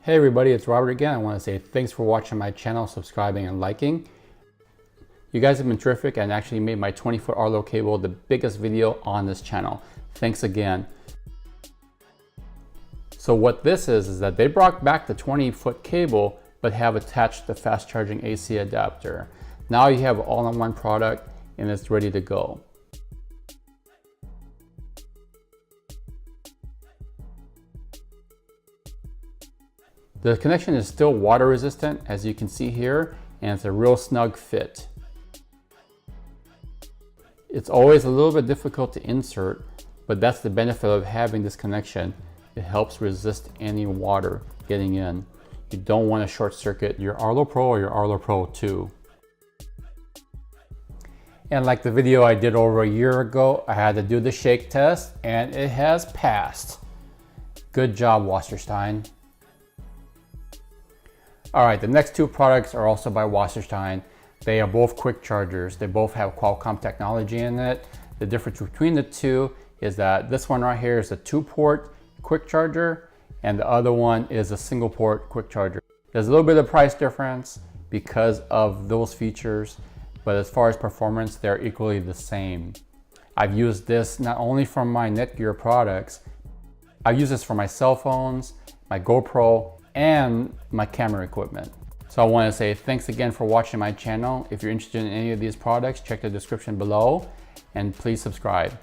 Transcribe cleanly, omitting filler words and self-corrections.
Hey everybody, it's Robert again. I want to say thanks for watching my channel, subscribing and liking. You guys have been terrific and actually made my 20-foot Arlo cable the biggest video on this channel. Thanks again. So what this is that they brought back the 20-foot cable but have attached the fast charging AC adapter. Now you have all-in-one product and it's ready to go. The connection is still water resistant, as you can see here, and it's a real snug fit. It's always a little bit difficult to insert, but that's the benefit of having this connection. It helps resist any water getting in. You don't want to short circuit your Arlo Pro or your Arlo Pro 2. And like the video I did over a year ago, I had to do the shake test and it has passed. Good job, Wasserstein. Alright, the next two products are also by Wasserstein. They are both quick chargers. They both have Qualcomm technology in it. The difference between the two is that this one right here is a 2-port quick charger and the other one is a single port quick charger. There's a little bit of price difference because of those features, but as far as performance, they're equally the same. I've used this not only from my Netgear products, I've used this for my cell phones, my GoPro, and my camera equipment. So I want to say thanks again for watching my channel. If you're interested in any of these products, check the description below and please subscribe.